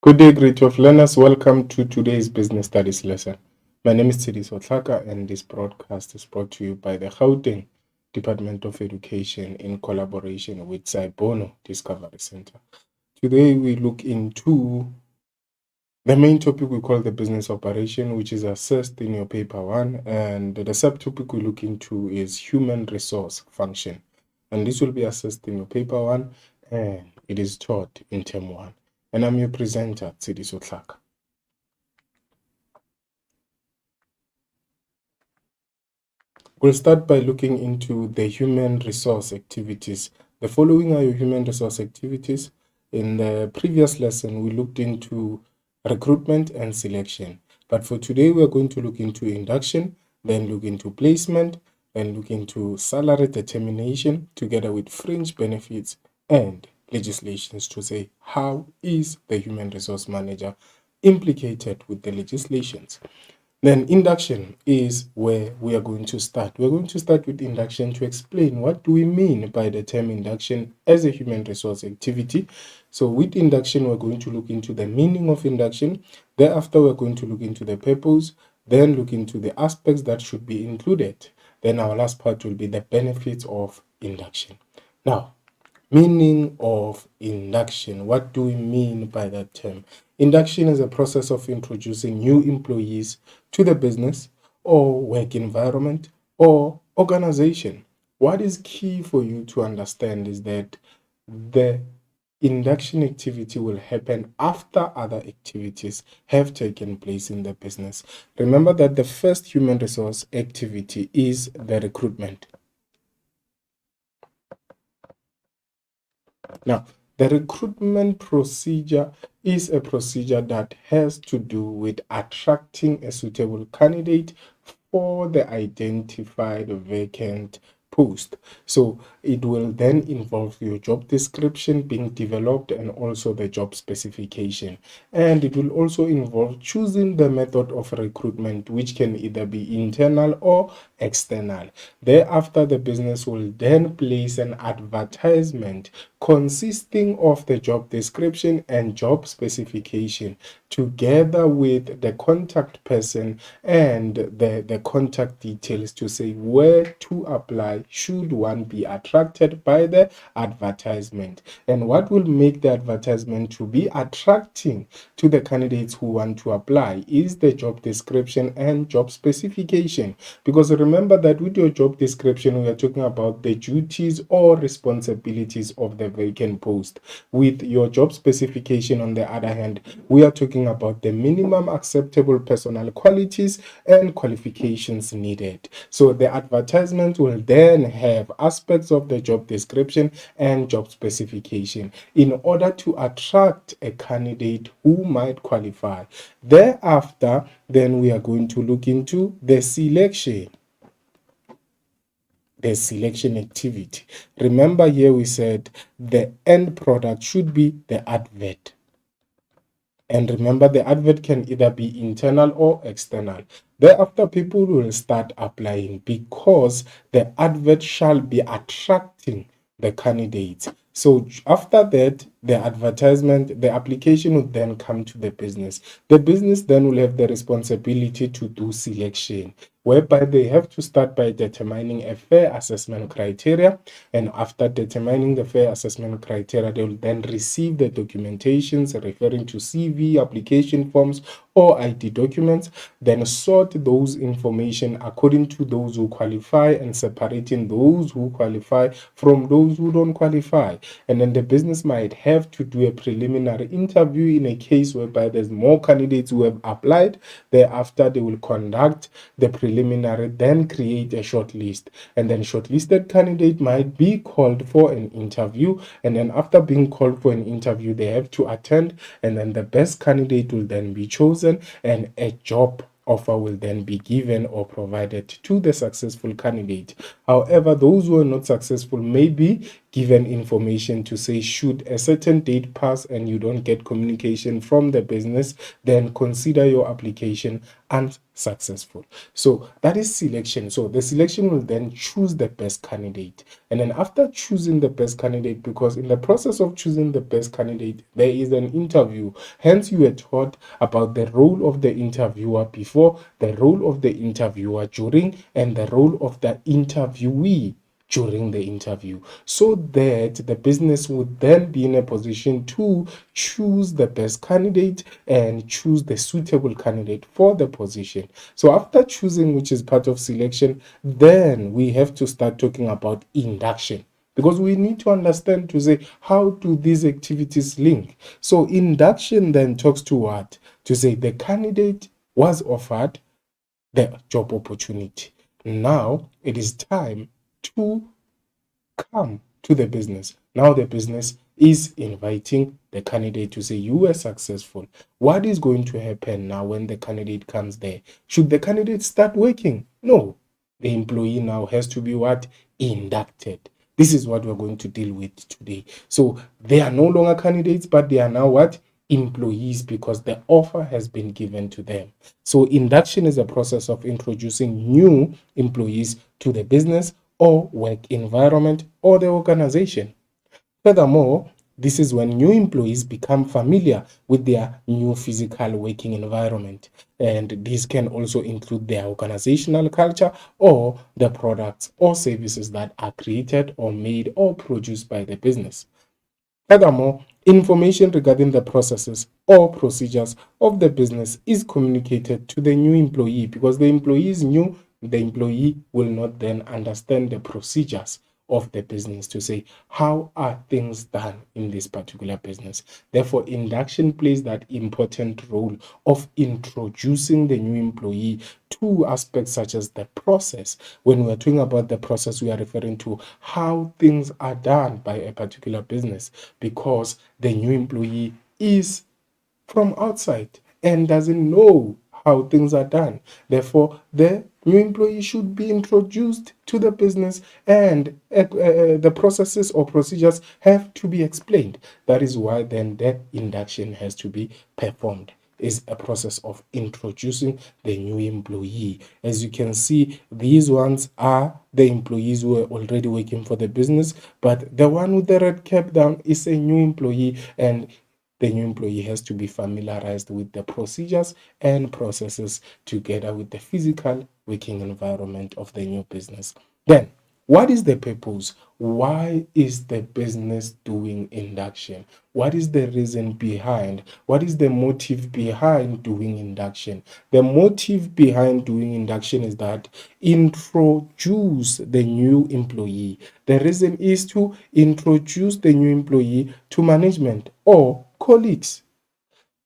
Good day, great of learners. Welcome to today's business studies lesson. My name is Tsidiso Tlhaka, and this broadcast is brought to you by the Gauteng Department of Education in collaboration with Saibono Discovery Center. Today, we look into the main topic we call the business operation, which is assessed in your paper 1, and the subtopic we look into is human resource function. And this will be assessed in your paper 1, and it is taught in term 1. And I'm your presenter, Tsidiso Tlhaka. We'll start by looking into the human resource activities. The following are your human resource activities. In the previous lesson, we looked into recruitment and selection. But for today, we're going to look into induction, then look into placement, then look into salary determination together with fringe benefits and legislations to say how is the human resource manager implicated with the legislations. Then induction is where we are going to start. We're going to start with induction to explain what do we mean by the term induction as a human resource activity. So with induction, we're going to look into the meaning of induction. Thereafter, we're going to look into the purpose, then look into the aspects that should be included. Then our last part will be the benefits of induction. Now, meaning of induction. What do we mean by that term? Induction is a process of introducing new employees to the business or work environment or organization. What is key for you to understand is that the induction activity will happen after other activities have taken place in the business. Remember that the first human resource activity is the recruitment. Now, the recruitment procedure is a procedure that has to do with attracting a suitable candidate for the identified vacant post. So it will then involve your job description being developed and also the job specification. And it will also involve choosing the method of recruitment, which can either be internal or external. Thereafter, the business will then place an advertisement consisting of the job description and job specification together with the contact person and the contact details to say where to apply should one be attracted by the advertisement. And what will make the advertisement to be attracting to the candidates who want to apply is the job description and job specification. Because remember that with your job description, we are talking about the duties or responsibilities of the vacant post. With your job specification, on the other hand, we are talking about the minimum acceptable personal qualities and qualifications needed. So the advertisement will then have aspects of the job description and job specification in order to attract a candidate who might qualify. Thereafter, then we are going to look into the selection. The selection activity. Remember here we said the end product should be the advert. And remember, the advert can either be internal or external. Thereafter, people will start applying because the advert shall be attracting the candidates. So after that, the advertisement, the application will then come to the business. The business then will have the responsibility to do selection, whereby they have to start by determining a fair assessment criteria. And after determining the fair assessment criteria, they will then receive the documentations referring to CV, application forms, or ID documents, then sort those information according to those who qualify and separating those who qualify from those who don't qualify. And then the business might have to do a preliminary interview in a case whereby there's more candidates who have applied. Thereafter, they will conduct the preliminary, then create a short list. And then shortlisted candidate might be called for an interview. And then after being called for an interview, they have to attend. And then the best candidate will then be chosen and a job offer will then be given or provided to the successful candidate. However, those who are not successful may be given information to say, should a certain date pass and you don't get communication from the business, then consider your application unsuccessful. So that is selection. So the selection will then choose the best candidate. And then after choosing the best candidate, because in the process of choosing the best candidate, there is an interview. Hence, you were taught about the role of the interviewer before, the role of the interviewer during, and the role of the interviewee during the interview, so that the business would then be in a position to choose the best candidate and choose the suitable candidate for the position. So after choosing, which is part of selection, then we have to start talking about induction, because we need to understand to say, how do these activities link? So induction then talks to what? To say the candidate was offered the job opportunity. Now it is time to come to the business. Now the business is inviting the candidate to say, you were successful. What is going to happen now when the candidate comes there? Should the candidate start working? No. The employee now has to be what? Inducted. This is what we're going to deal with today. So they are no longer candidates, but they are now what? Employees, because the offer has been given to them. So induction is a process of introducing new employees to the business or work environment or the organization. Furthermore, this is when new employees become familiar with their new physical working environment. And this can also include their organizational culture or the products or services that are created or made or produced by the business. Furthermore, information regarding the processes or procedures of the business is communicated to the new employee, because the employee is new. The employee will not then understand the procedures of the business to say, how are things done in this particular business? Therefore, induction plays that important role of introducing the new employee to aspects such as the process. When we're talking about the process, we are referring to how things are done by a particular business, because the new employee is from outside and doesn't know how things are done. Therefore, the new employee should be introduced to the business, and the processes or procedures have to be explained. That is why then the induction has to be performed. Is a process of introducing the new employee. As you can see, these ones are the employees who are already working for the business, but the one with the red cap down is a new employee, and the new employee has to be familiarized with the procedures and processes together with the physical working environment of the new business. Then, what is the purpose? Why is the business doing induction? What is the reason behind? What is the motive behind doing induction? The motive behind doing induction is that introduce the new employee. The reason is to introduce the new employee to management or colleagues,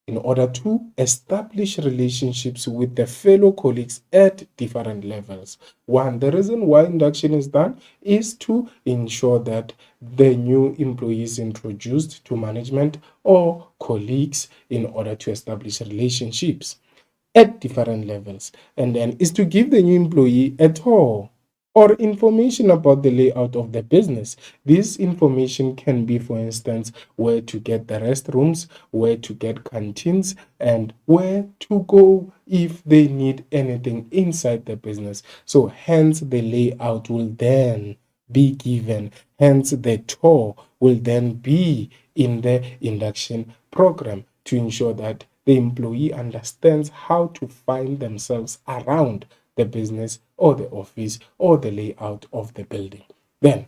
in order to establish relationships with the fellow colleagues at different levels. One, the reason why induction is done is to ensure that the new employee is introduced to management or colleagues in order to establish relationships at different levels. And then is to give the new employee a tour or information about the layout of the business. This information can be, for instance, where to get the restrooms, where to get canteens, and where to go if they need anything inside the business. So hence the layout will then be given. Hence the tour will then be in the induction program to ensure that the employee understands how to find themselves around the business or the office or the layout of the building. Then,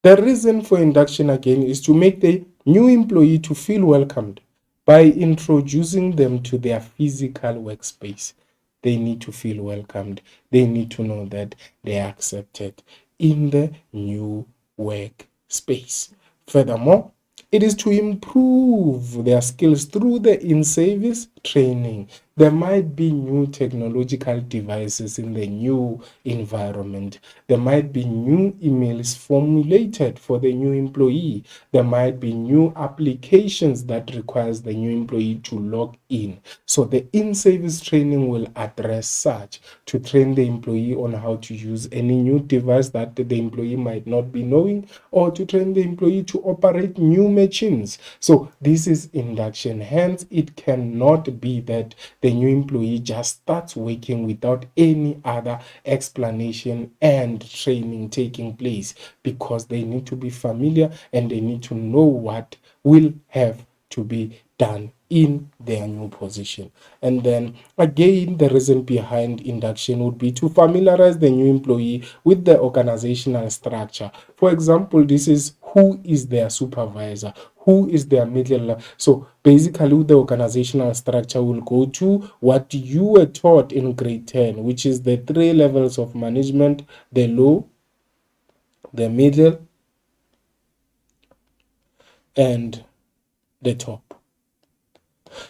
the reason for induction again is to make the new employee to feel welcomed by introducing them to their physical workspace. They need to feel welcomed. They need to know that they are accepted in the new workspace. Furthermore, it is to improve their skills through the in-service training. There might be new technological devices in the new environment. There might be new emails formulated for the new employee. There might be new applications that requires the new employee to log in. So the in-service training will address such, to train the employee on how to use any new device that the employee might not be knowing, or to train the employee to operate new machines. So this is induction. Hence, it cannot be that the new employee just starts working without any other explanation and training taking place, because they need to be familiar and they need to know what will have to be done in their new position. And then again, the reason behind induction would be to familiarize the new employee with the organizational structure. For example, this is who is their supervisor, who is their middle level. So basically, the organizational structure will go to what you were taught in grade 10, which is the 3 levels of management: the low, the middle, and the top.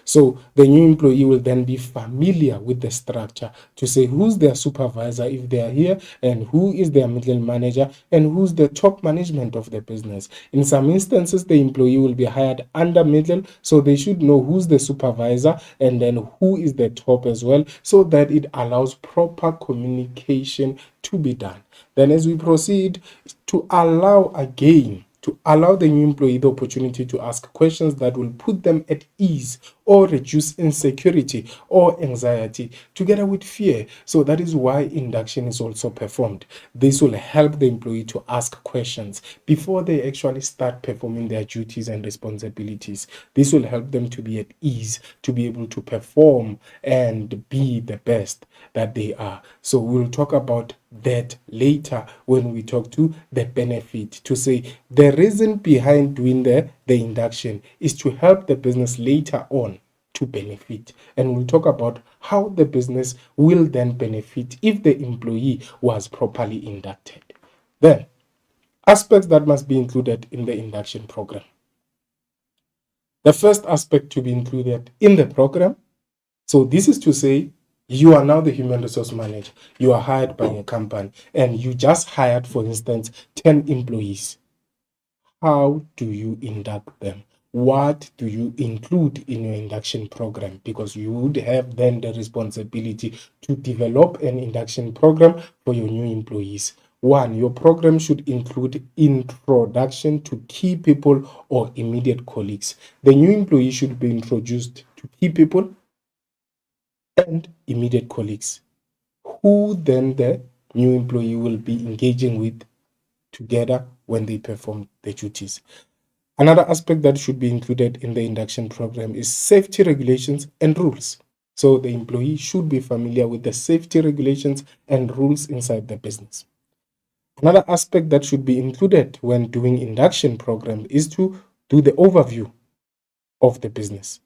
So the new employee will then be familiar with the structure to say who's their supervisor if they are here, and who is their middle manager, and who's the top management of the business. In some instances, the employee will be hired under middle, so they should know who's the supervisor and then who is the top as well, so that it allows proper communication to be done. Then as we proceed, to allow the new employee the opportunity to ask questions that will put them at ease or reduce insecurity or anxiety together with fear. So that is why induction is also performed. This will help the employee to ask questions before they actually start performing their duties and responsibilities. This will help them to be at ease, to be able to perform and be the best that they are. So we'll talk about that later when we talk to the benefit, to say the reason behind doing the induction is to help the business later on to benefit. And we'll talk about how the business will then benefit if the employee was properly inducted. Then, aspects that must be included in the induction program. The first aspect to be included in the program, so this is to say, you are now the human resource manager. You are hired by a company and you just hired, for instance, 10 employees. How do you induct them? What do you include in your induction program? Because you would have then the responsibility to develop an induction program for your new employees. One, your program should include introduction to key people or immediate colleagues. The new employee should be introduced to key people and immediate colleagues, who then the new employee will be engaging with together when they perform the duties. Another aspect that should be included in the induction program is safety regulations and rules. So the employee should be familiar with the safety regulations and rules inside the business. Another aspect that should be included when doing induction program is to do the overview of the business.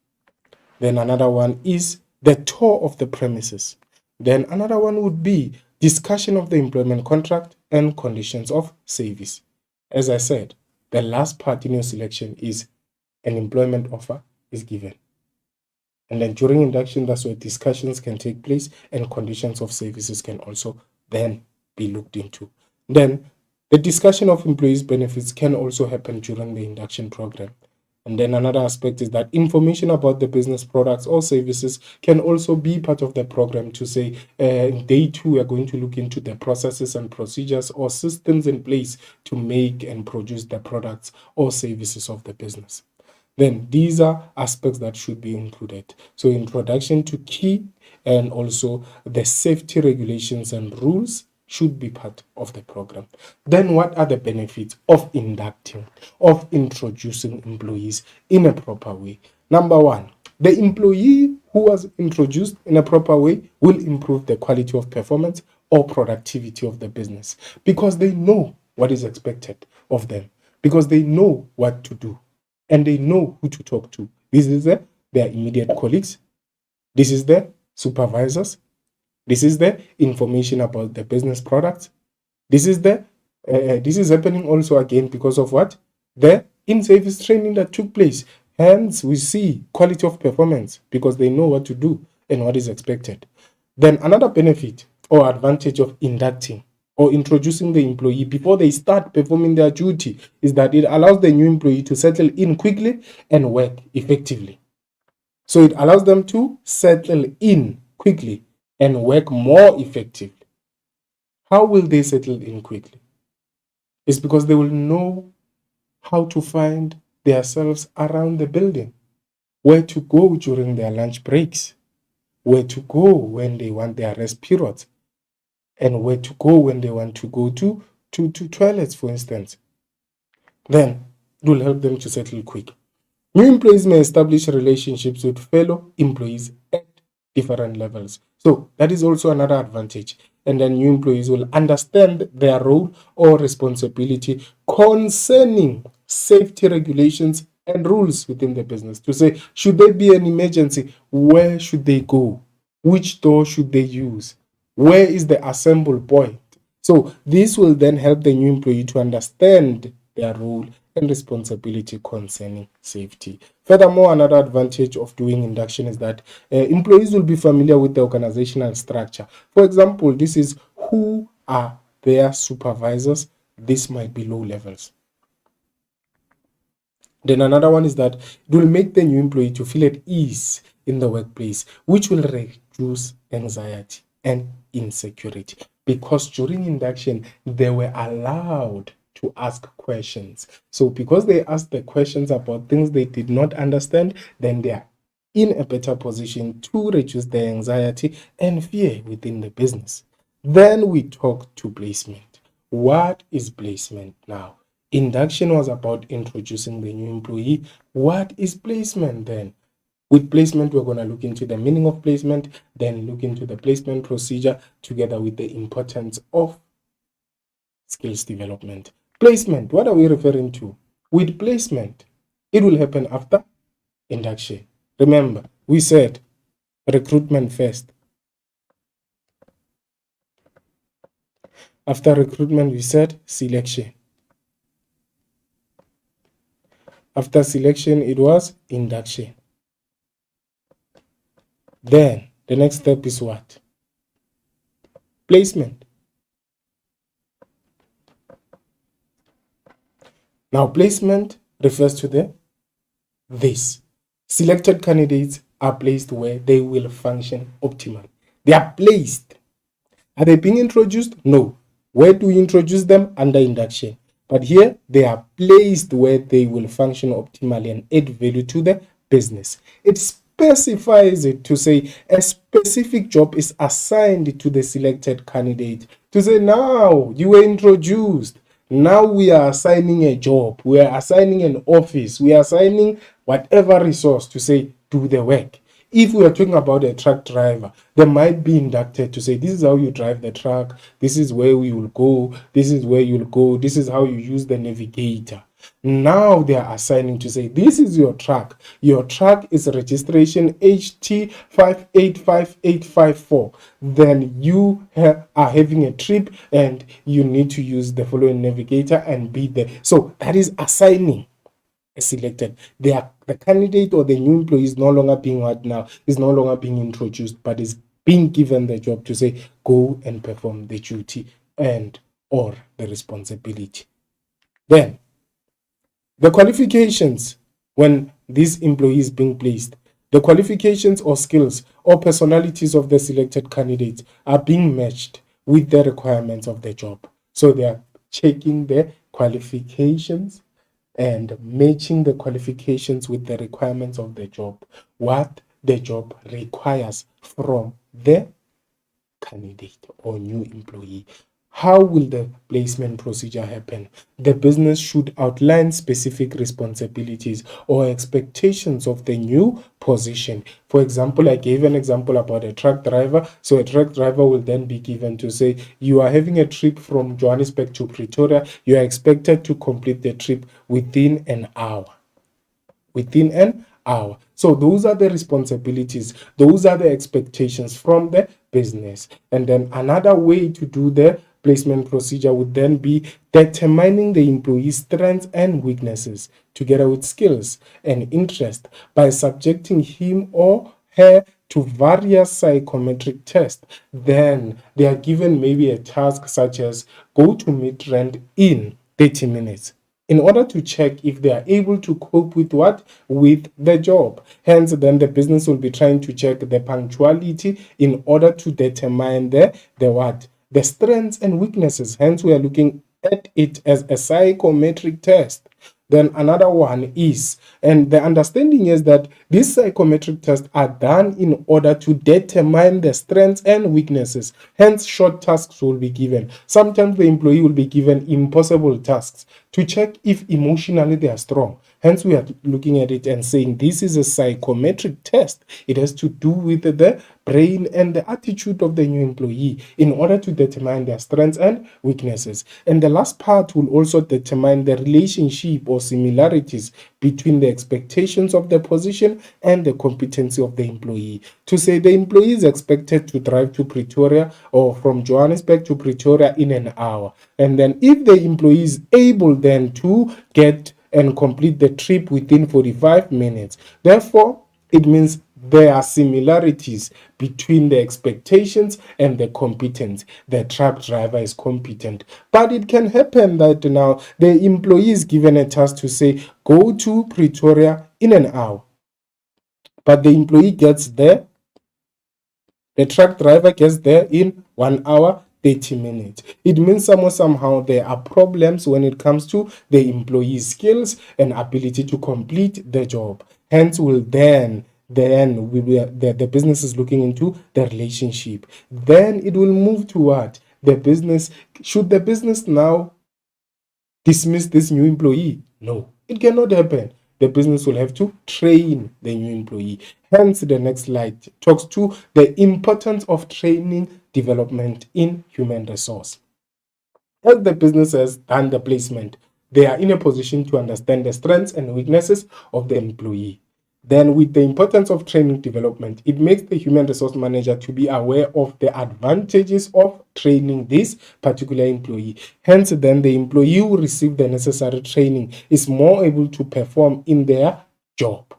Then another one is the tour of the premises. Then another one would be discussion of the employment contract and conditions of service. As I said, the last part in your selection is an employment offer is given. And then during induction, that's where discussions can take place and conditions of services can also then be looked into. Then the discussion of employees' benefits can also happen during the induction program. And then another aspect is that information about the business products or services can also be part of the program, to say in day 2, we are going to look into the processes and procedures or systems in place to make and produce the products or services of the business. Then these are aspects that should be included. So introduction to key and also the safety regulations and rules should be part of the program. Then what are the benefits of inducting, of introducing employees in a proper way? Number one, the employee who was introduced in a proper way will improve the quality of performance or productivity of the business, because they know what is expected of them, because they know what to do, and they know who to talk to. This is their immediate colleagues. This is their supervisors. This is the information about the business products. This is happening also again because of what? The in-service training that took place. Hence, we see quality of performance because they know what to do and what is expected. Then another benefit or advantage of inducting or introducing the employee before they start performing their duty is that it allows the new employee to settle in quickly and work effectively. So it allows them to settle in quickly and work more effectively. How will they settle in quickly? It's because they will know how to find themselves around the building, where to go during their lunch breaks, where to go when they want their rest periods, and where to go when they want to go to toilets, for instance. Then it will help them to settle quick. New employees may establish relationships with fellow employees at different levels. So that is also another advantage. And then new employees will understand their role or responsibility concerning safety regulations and rules within the business. To say, should there be an emergency, where should they go? Which door should they use? Where is the assemble point? So this will then help the new employee to understand their role and responsibility concerning safety. Furthermore, another advantage of doing induction is that employees will be familiar with the organizational structure. For example, this is who are their supervisors. This might be low levels. Then another one is that it will make the new employee to feel at ease in the workplace, which will reduce anxiety and insecurity, because during induction they were allowed to ask questions. So because they asked the questions about things they did not understand, then they are in a better position to reduce their anxiety and fear within the business. Then we talk to placement. What is placement now? Induction was about introducing the new employee. What is placement then? With placement, we're going to look into the meaning of placement, then look into the placement procedure together with the importance of skills development. Placement, what are we referring to? With placement, it will happen after induction. Remember, we said recruitment first. After recruitment, we said selection. After selection, it was induction. Then the next step is what? Placement. Now, placement refers to this. Selected candidates are placed where they will function optimally. They are placed. Are they being introduced? No. Where do we introduce them? Under induction. But here, they are placed where they will function optimally and add value to the business. It specifies it to say a specific job is assigned to the selected candidate. To say, now you were introduced. Now we are assigning a job. We are assigning an office. We are assigning whatever resource to say, do the work. If we are talking about a truck driver, they might be inducted to say, this is how you drive the truck, this is where we will go, this is where you'll go, this is how you use the navigator. Now they are assigning to say, this is your truck. Your truck is registration HT585854. Then you are having a trip and you need to use the following navigator and be there. So that is assigning. Selected. The candidate or the new employee is no longer being what now? Is no longer being introduced, but is being given the job to say, go and perform the duty and or the responsibility. Then the qualifications, when this employee is being placed, the qualifications or skills or personalities of the selected candidates are being matched with the requirements of the job. So they are checking the qualifications and matching the qualifications with the requirements of the job, what the job requires from the candidate or new employee. How will the placement procedure happen? The business should outline specific responsibilities or expectations of the new position. For example, I gave an example about a truck driver. So a truck driver will then be given to say, you are having a trip from Johannesburg to Pretoria. You are expected to complete the trip within an hour. Within an hour. So those are the responsibilities. Those are the expectations from the business. And then another way to do the Placement procedure would then be determining the employee's strengths and weaknesses together with skills and interest by subjecting him or her to various psychometric tests. Then they are given maybe a task such as go to meet rent in 30 minutes in order to check if they are able to cope with what? With the job. Hence, then the business will be trying to check the punctuality in order to determine the what? The strengths and weaknesses. Hence, we are looking at it as a psychometric test. Then another one is, and the understanding is that these psychometric tests are done in order to determine the strengths and weaknesses. Hence, short tasks will be given. Sometimes the employee will be given impossible tasks to check if emotionally they are strong. Hence, we are looking at it and saying this is a psychometric test. It has to do with the brain and the attitude of the new employee in order to determine their strengths and weaknesses. And the last part will also determine the relationship or similarities between the expectations of the position and the competency of the employee. To say the employee is expected to drive to Pretoria or from Johannesburg to Pretoria in an hour. And then if the employee is able then to get and complete the trip within 45 minutes, therefore it means there are similarities between the expectations and the competence. The truck driver is competent. But it can happen that now the employee is given a task to say, go to Pretoria in an hour. But the employee gets there, the truck driver gets there in 1 hour, 30 minutes. It means somehow there are problems when it comes to the employee's skills and ability to complete the job. Hence, will then the business is looking into the relationship. Then it will move to what? The business, should the business now dismiss this new employee? No, it cannot happen. The business will have to train the new employee. Hence, the next slide talks to the importance of training development in human resource. As the business has done the placement, they are in a position to understand the strengths and weaknesses of the employee. Then, with the importance of training development, it makes the human resource manager to be aware of the advantages of training this particular employee. Hence, then the employee who receive the necessary training is more able to perform in their job.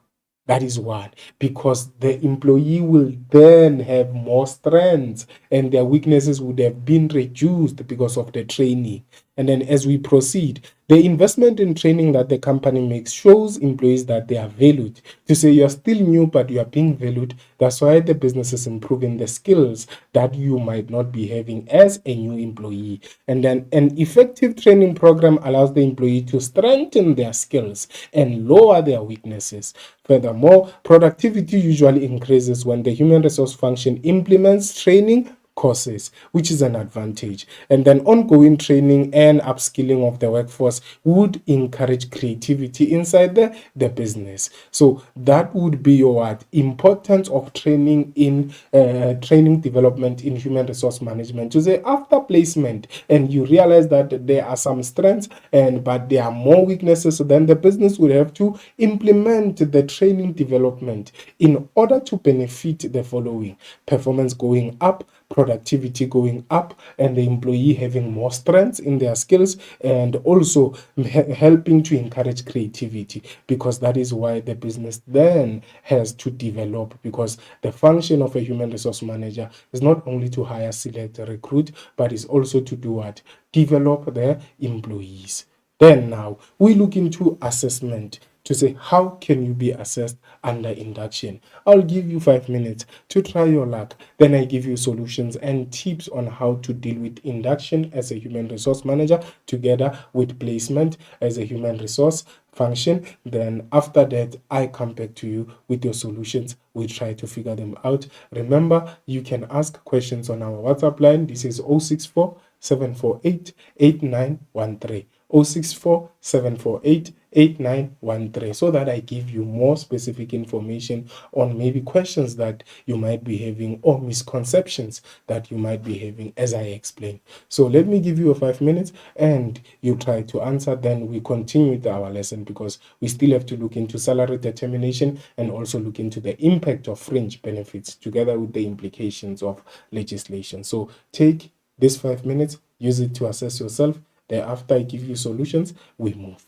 That is one, because the employee will then have more strengths and their weaknesses would have been reduced because of the training. And then as we proceed, the investment in training that the company makes shows employees that they are valued. To say you're still new, but you are being valued, that's why the business is improving the skills that you might not be having as a new employee. And then an effective training program allows the employee to strengthen their skills and lower their weaknesses. Furthermore, productivity usually increases when the human resource function implements training courses, which is an advantage. And then ongoing training and upskilling of the workforce would encourage creativity inside the business. So that would be your importance of training in training development in human resource management. To say after placement and you realize that there are some strengths but there are more weaknesses, then the business would have to implement the training development in order to benefit the following: performance going up, productivity going up, and the employee having more strengths in their skills, and also helping to encourage creativity, because that is why the business then has to develop, because the function of a human resource manager is not only to hire, select, recruit, but is also to do what? Develop their employees. Then now we look into assessment to say how can you be assessed under induction. I'll give you 5 minutes to try your luck. Then I give you solutions and tips on how to deal with induction as a human resource manager together with placement as a human resource function. Then after that, I come back to you with your solutions. We try to figure them out. Remember, you can ask questions on our WhatsApp line. This is 064 748 8913. 064 748 8913, so that I give you more specific information on maybe questions that you might be having or misconceptions that you might be having as I explain. So let me give you 5 minutes and you try to answer, then we continue with our lesson, because we still have to look into salary determination and also look into the impact of fringe benefits together with the implications of legislation. So take this 5 minutes, use it to assess yourself. Then after I give you solutions, we move.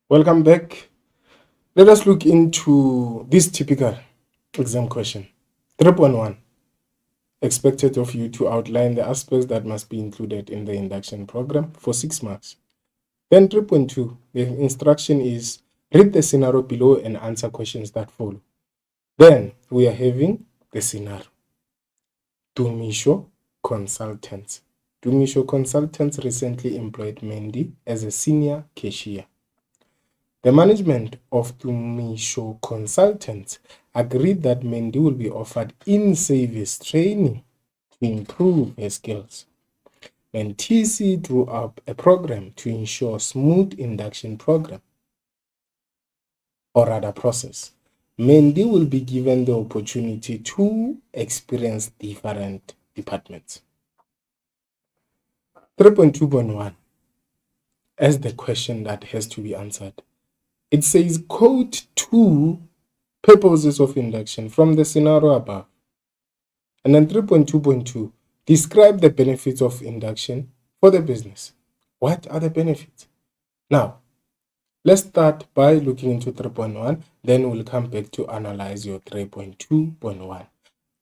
Welcome back. Let us look into this typical exam question. 3.1. Expected of you to outline the aspects that must be included in the induction program for 6 marks. Then 3.2, the instruction is read the scenario below and answer questions that follow. Then we are having the scenario. Dumisho Consultants. Dumisho Consultants recently employed Mendy as a senior cashier. The management of Dumisho Consultants agreed that Mendy will be offered in-service training to improve her skills. When TC drew up a program to ensure smooth induction program, or rather process, Mendy will be given the opportunity to experience different departments. 3.2.1 as the question that has to be answered. It says quote 2 purposes of induction from the scenario above. And then 3.2.2, describe the benefits of induction for the business. What are the benefits? Now, let's start by looking into 3.1, then we'll come back to analyze your 3.2.1.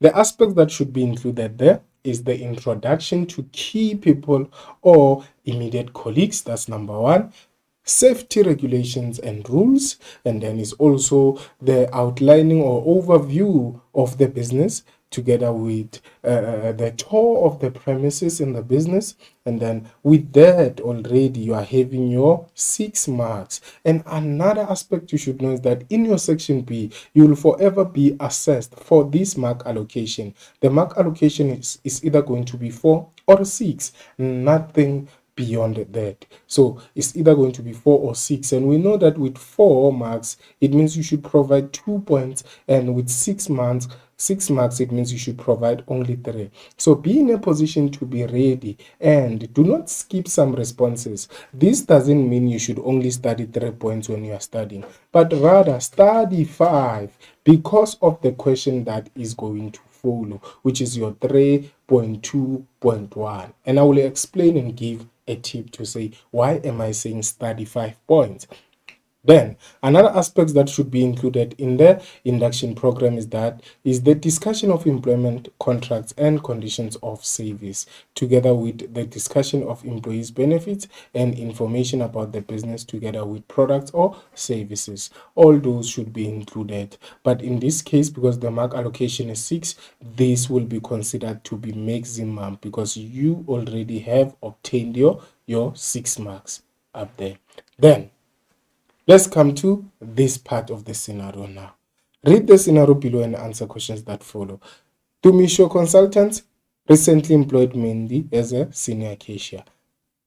The aspect that should be included there is the introduction to key people or immediate colleagues. That's number 1. Safety regulations and rules, and then is also the outlining or overview of the business together with the tour of the premises in the business. And then with that already you are having your 6 marks. And another aspect you should know is that in your section B you will forever be assessed for this mark allocation. The mark allocation is either going to be 4 or 6, nothing beyond that. So it's either going to be 4 or 6, and we know that with 4 marks it means you should provide 2 points, and with 6 marks it means you should provide only 3. So be in a position to be ready and do not skip some responses. This doesn't mean you should only study 3 points when you are studying, but rather study 5 because of the question that is going to follow, which is your 3.2.1. And I will explain and give a tip to say, why am I saying study 5 points? Then another aspect that should be included in the induction program is the discussion of employment contracts and conditions of service, together with the discussion of employees' benefits and information about the business, together with products or services. All those should be included. But in this case, because the mark allocation is 6, this will be considered to be maximum because you already have obtained your 6 marks up there. Then let's come to this part of the scenario now. Read the scenario below and answer questions that follow. Dumisho Consultants recently employed Mendy as a senior cashier.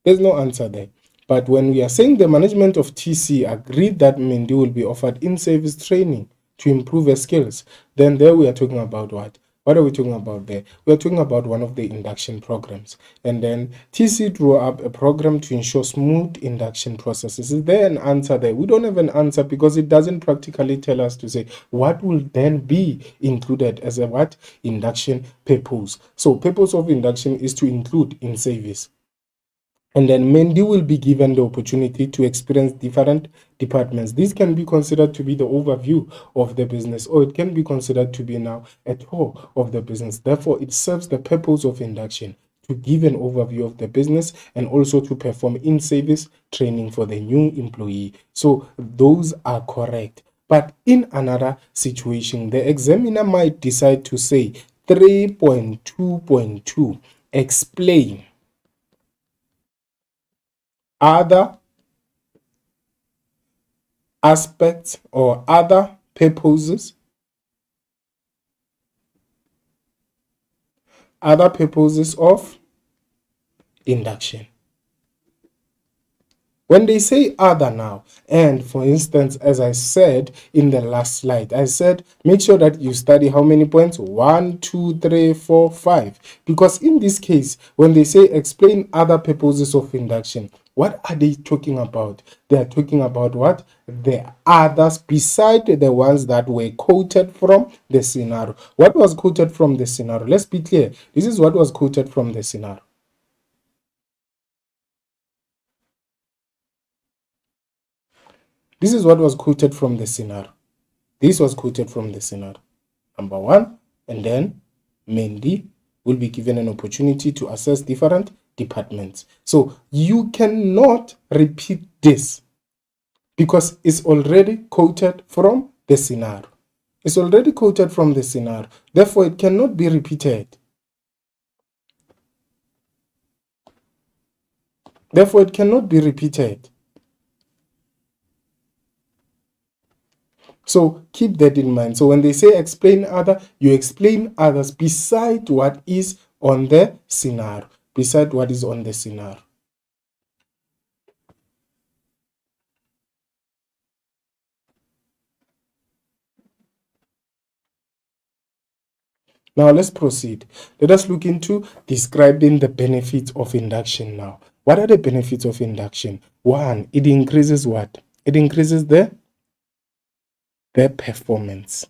There's no answer there. But when we are saying the management of TC agreed that Mendy will be offered in-service training to improve her skills, then there we are talking about what? What are we talking about there? We are talking about one of the induction programs. And then TC drew up a program to ensure smooth induction processes. Is there an answer there? We don't have an answer because it doesn't practically tell us to say what will then be included as a what? Induction purpose. So purpose of induction is to include in service. And then Mendy will be given the opportunity to experience different departments. This can be considered to be the overview of the business, or it can be considered to be now a tour of the business. Therefore, it serves the purpose of induction to give an overview of the business and also to perform in-service training for the new employee. So those are correct. But in another situation, the examiner might decide to say 3.2.2, explain other aspects or other purposes of induction. When they say other now, and for instance, as I said in the last slide, I said make sure that you study how many points? 1, 2, 3, 4, 5. Because in this case, when they say explain other purposes of induction, what are they talking about? They are talking about what? The others beside the ones that were quoted from the scenario. What was quoted from the scenario? Let's be clear. This is what was quoted from the scenario. This is what was quoted from the scenario. This was quoted from the scenario. Number one, and then Mendy will be given an opportunity to assess different departments. So you cannot repeat this because it's already quoted from the scenario. It's already quoted from the scenario. Therefore, it cannot be repeated. Therefore, it cannot be repeated. So keep that in mind. So when they say explain other, you explain others beside what is on the scenario. Beside what is on the scenario. Now let's proceed. Let us look into describing the benefits of induction now. What are the benefits of induction? One, it increases what? It increases the performance,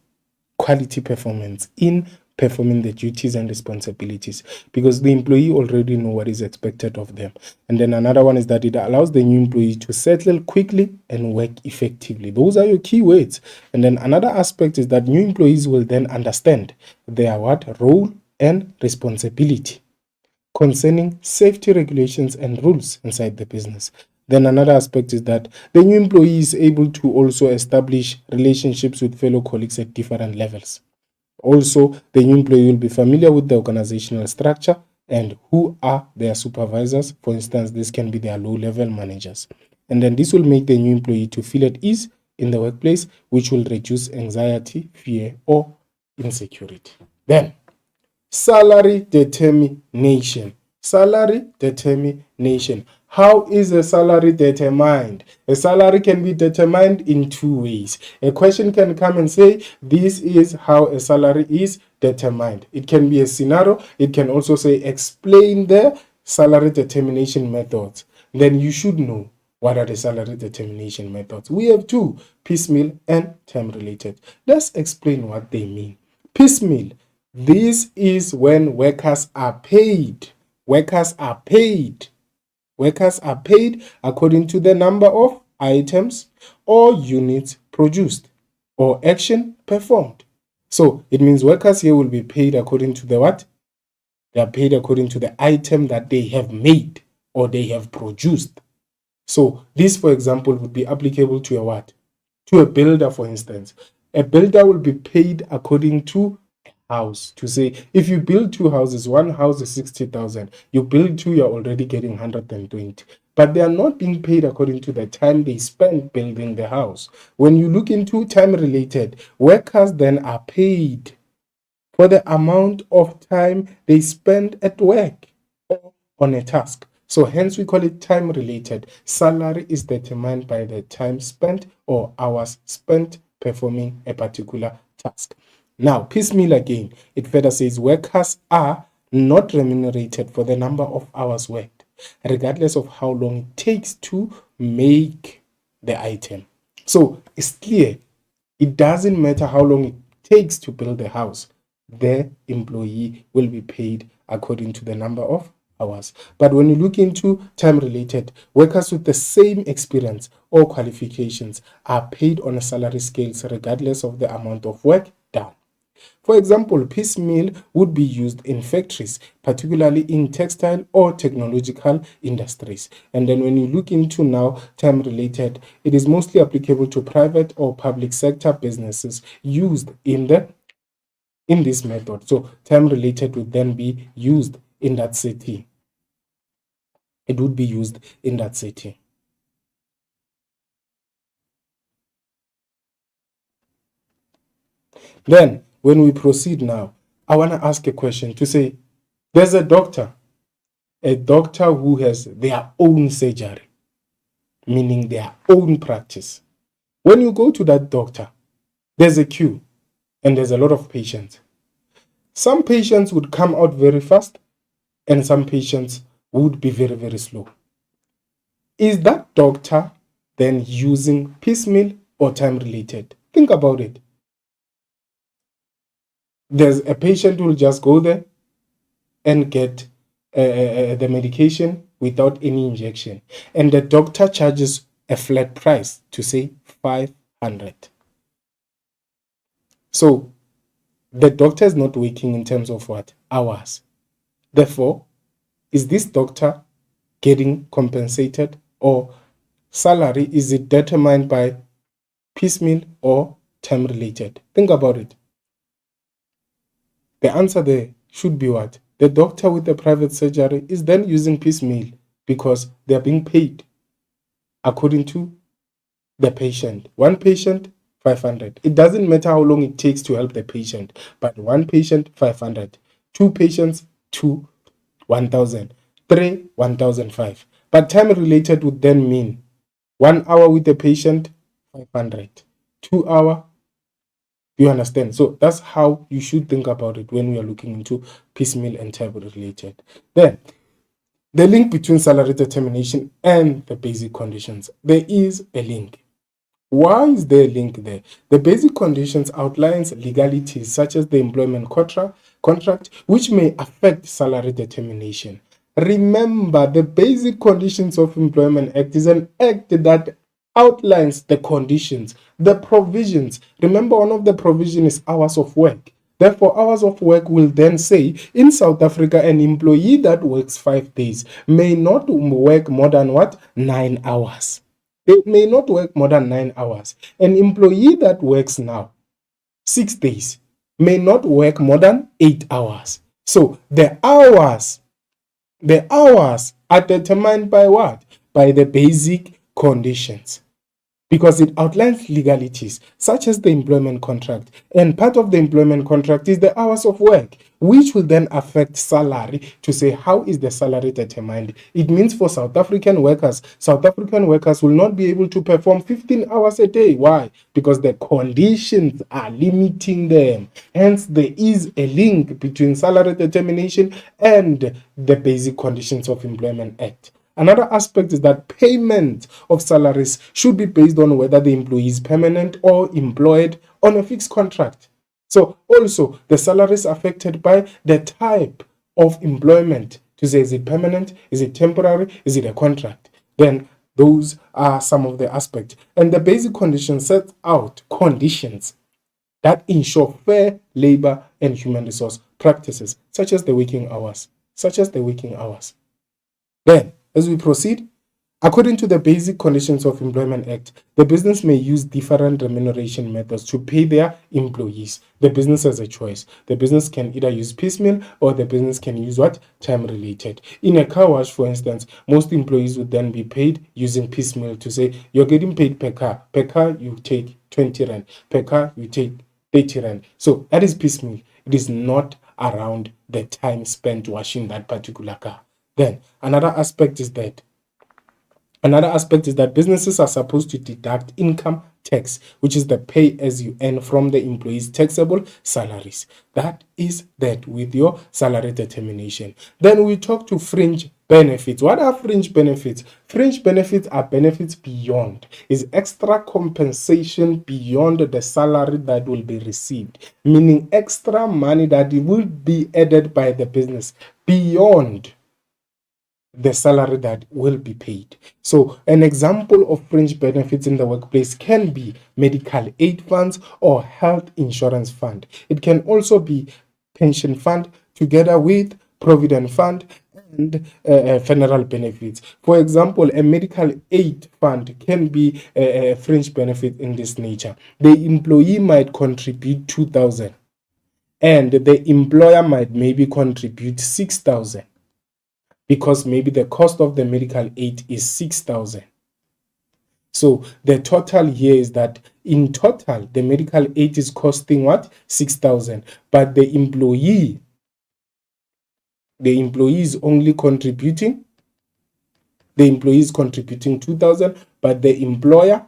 quality performance in performing the duties and responsibilities, because the employee already know what is expected of them. And then another one is that it allows the new employee to settle quickly and work effectively. Those are your key words. And then another aspect is that new employees will then understand their role and responsibility concerning safety regulations and rules inside the business. Then another aspect is that the new employee is able to also establish relationships with fellow colleagues at different levels. Also, the new employee will be familiar with the organizational structure and who are their supervisors. For instance, this can be their low-level managers. And then this will make the new employee to feel at ease in the workplace, which will reduce anxiety, fear, or insecurity. Then, salary determination. Salary determination. How is a salary determined? A salary can be determined in two ways. A question can come and say, this is how a salary is determined. It can be a scenario. It can also say, explain the salary determination methods. Then you should know what are the salary determination methods. We have two, piecemeal and time-related. Let's explain what they mean. Piecemeal. This is when workers are paid. Workers are paid. Workers are paid according to the number of items or units produced or action performed. So it means workers here will be paid according to the what? They are paid according to the item that they have made or they have produced. So this, for example, would be applicable to a what? To a builder, for instance. A builder will be paid according to house. To say, if you build two houses, one house is 60,000, you build two, you're already getting 120. But they are not being paid according to the time they spend building the house. When you look into time related, workers then are paid for the amount of time they spend at work or on a task. So hence we call it time related. Salary is determined by the time spent or hours spent performing a particular task. Now, piecemeal again, it further says workers are not remunerated for the number of hours worked, regardless of how long it takes to make the item. So it's clear, it doesn't matter how long it takes to build the house, the employee will be paid according to the number of hours. But when you look into time related, workers with the same experience or qualifications are paid on a salary scale regardless of the amount of work done. For example, piecemeal would be used in factories, particularly in textile or technological industries. And then when you look into now time related, it is mostly applicable to private or public sector businesses used in this method. So time related would then be used in that setting. It would be used in that setting. Then when we proceed now, I want to ask a question to say, there's a doctor who has their own surgery, meaning their own practice. When you go to that doctor, there's a queue and there's a lot of patients. Some patients would come out very fast and some patients would be very, very slow. Is that doctor then using piecemeal or time related? Think about it. There's a patient who will just go there and get the medication without any injection, and the doctor charges a flat price to say 500. So the doctor is not working in terms of what? Hours. Therefore, is this doctor getting compensated, or salary, is it determined by piecemeal or time related? Think about it. The answer there should be what? The doctor with the private surgery is then using piecemeal because they are being paid according to the patient. One patient, 500. It doesn't matter how long it takes to help the patient, but one patient, 500. Two patients, 1,000. Three, 1,005. But time related would then mean 1 hour with the patient, 500. 2 hour. You understand? So that's how you should think about it when we are looking into piecemeal and time related. Then the link between salary determination and the basic conditions. There is a link. Why is there a link there? The basic conditions outlines legalities such as the employment contract, which may affect salary determination. Remember, the Basic Conditions of Employment Act is an act that outlines the conditions, the provisions. Remember, one of the provisions is hours of work. Therefore, hours of work will then say, in South Africa, an employee that works 5 days may not work more than what? 9 hours. They may not work more than 9 hours. An employee that works now 6 days may not work more than 8 hours. So the hours are determined by what? By the basic conditions. Because it outlines legalities such as the employment contract. And part of the employment contract is the hours of work, which will then affect salary to say how is the salary determined. It means for South African workers will not be able to perform 15 hours a day. Why? Because the conditions are limiting them. Hence, there is a link between salary determination and the Basic Conditions of Employment Act. Another aspect is that payment of salaries should be based on whether the employee is permanent or employed on a fixed contract. So also the salary is affected by the type of employment. To say, is it permanent? Is it temporary? Is it a contract? Then those are some of the aspects. And the basic conditions set out conditions that ensure fair labor and human resource practices, such as the working hours. Then, as we proceed, according to the Basic Conditions of Employment Act, the business may use different remuneration methods to pay their employees. The business has a choice. The business can either use piecemeal or the business can use what? Time related. In a car wash, for instance, most employees would then be paid using piecemeal to say, you're getting paid per car. Per car, you take 20 rand. Per car, you take 30 rand. So that is piecemeal. It is not around the time spent washing that particular car. Then another aspect is that businesses are supposed to deduct income tax, which is the pay as you earn from the employees' taxable salaries. That is that with your salary determination. Then we talk to fringe benefits. What are fringe benefits? Fringe benefits are benefits beyond, is extra compensation beyond the salary that will be received, meaning extra money that will be added by the business beyond the salary that will be paid. So an example of fringe benefits in the workplace can be medical aid funds or health insurance fund. It can also be pension fund together with provident fund and funeral benefits. For example, a medical aid fund can be a fringe benefit in this nature. The employee might contribute 2,000 and the employer might maybe contribute 6,000. Because maybe the cost of the medical aid is 6,000. So the total here is that in total, the medical aid is costing what? 6,000. But the employee is only contributing, 2,000, but the employer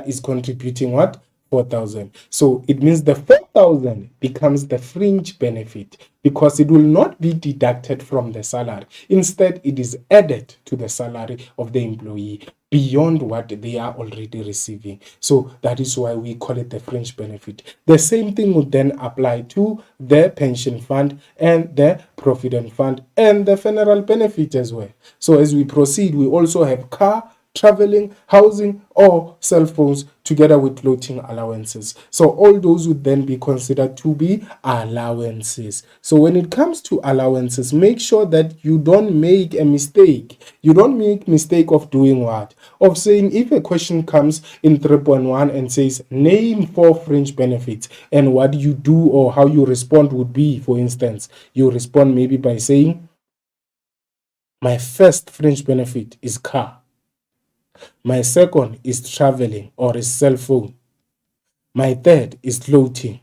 is contributing what? 4,000. So it means the 4,000 becomes the fringe benefit because it will not be deducted from the salary. Instead, it is added to the salary of the employee beyond what they are already receiving. So that is why we call it the fringe benefit. The same thing would then apply to the pension fund and the provident fund and the funeral benefit as well. So as we proceed, we also have car traveling, housing, or cell phones, together with clothing allowances. So all those would then be considered to be allowances. So when it comes to allowances, make sure that you don't make a mistake. You don't make mistake of doing what? Of saying, if a question comes in 3.1 and says name 4 fringe benefits, and what you do or how you respond would be, for instance, you respond maybe by saying, my first fringe benefit is car. My second is traveling or is cell phone. My third is clothing.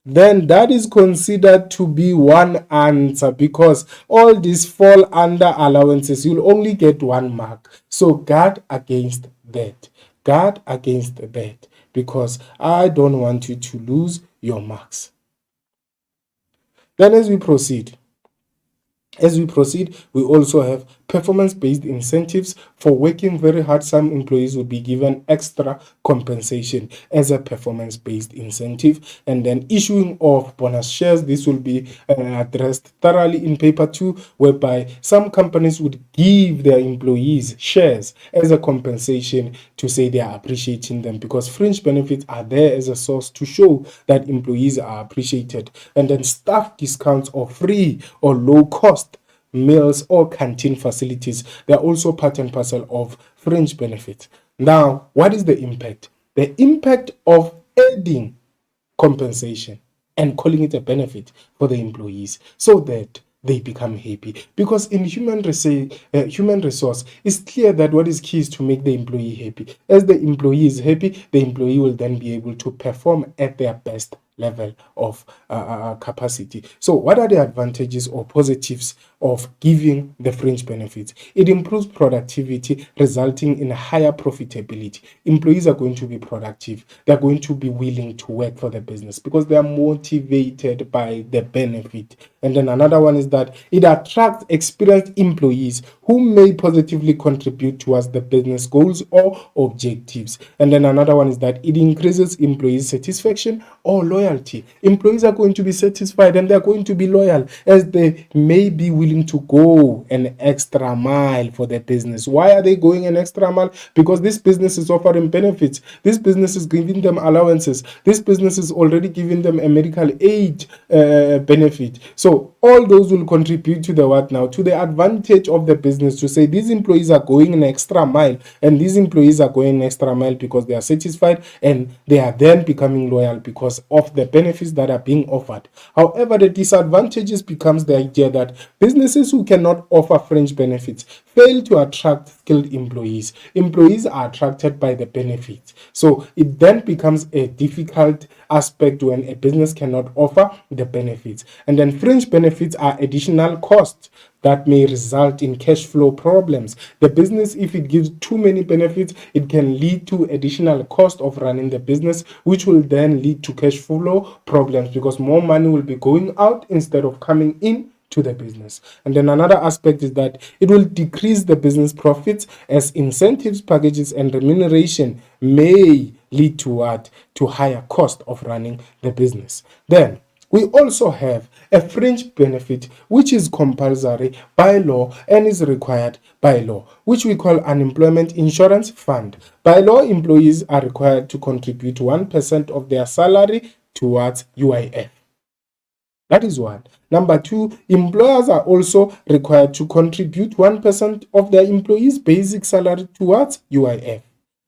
Then that is considered to be one answer, because all these fall under allowances. You'll only get 1 mark. So guard against that. Guard against that, because I don't want you to lose your marks. Then as we proceed, we also have performance-based incentives. For working very hard, some employees will be given extra compensation as a performance-based incentive. And then issuing of bonus shares, this will be addressed thoroughly in paper 2, whereby some companies would give their employees shares as a compensation to say they are appreciating them, because fringe benefits are there as a source to show that employees are appreciated. And then staff discounts or free or low cost meals or canteen facilities, they're also part and parcel of fringe benefits. Now, what is the impact? The impact of adding compensation and calling it a benefit for the employees, so that they become happy. Because in human resource, it's clear that what is key is to make the employee happy. As the employee is happy, the employee will then be able to perform at their best level of capacity. So what are the advantages or positives of giving the fringe benefits? It improves productivity, resulting in a higher profitability. Employees are going to be productive. They're going to be willing to work for the business because they are motivated by the benefit. And then another one is that it attracts experienced employees who may positively contribute towards the business goals or objectives. And then another one is that it increases employees' satisfaction or loyalty. Employees are going to be satisfied and they're going to be loyal, as they may be willing to go an extra mile for their business. Why are they going an extra mile? Because this business is offering benefits. This business is giving them allowances. This business is already giving them a medical aid benefit. So all those will contribute to the what now? To the advantage of the business, to say these employees are going an extra mile, and these employees are going an extra mile because they are satisfied and they are then becoming loyal because of the benefits that are being offered. However, the disadvantages becomes the idea that businesses who cannot offer fringe benefits fail to attract skilled employees. Employees are attracted by the benefits. So it then becomes a difficult aspect when a business cannot offer the benefits. And then fringe benefits are additional costs that may result in cash flow problems. The business, if it gives too many benefits, it can lead to additional cost of running the business, which will then lead to cash flow problems because more money will be going out instead of coming in to the business. And then another aspect is that it will decrease the business profits, as incentives, packages, and remuneration may lead to what? To higher cost of running the business. Then we also have a fringe benefit which is compulsory by law and is required by law, which we call unemployment insurance fund. By law, employees are required to contribute 1% of their salary towards UIF. That is one. Number two, employers are also required to contribute 1% of their employees' basic salary towards UIF.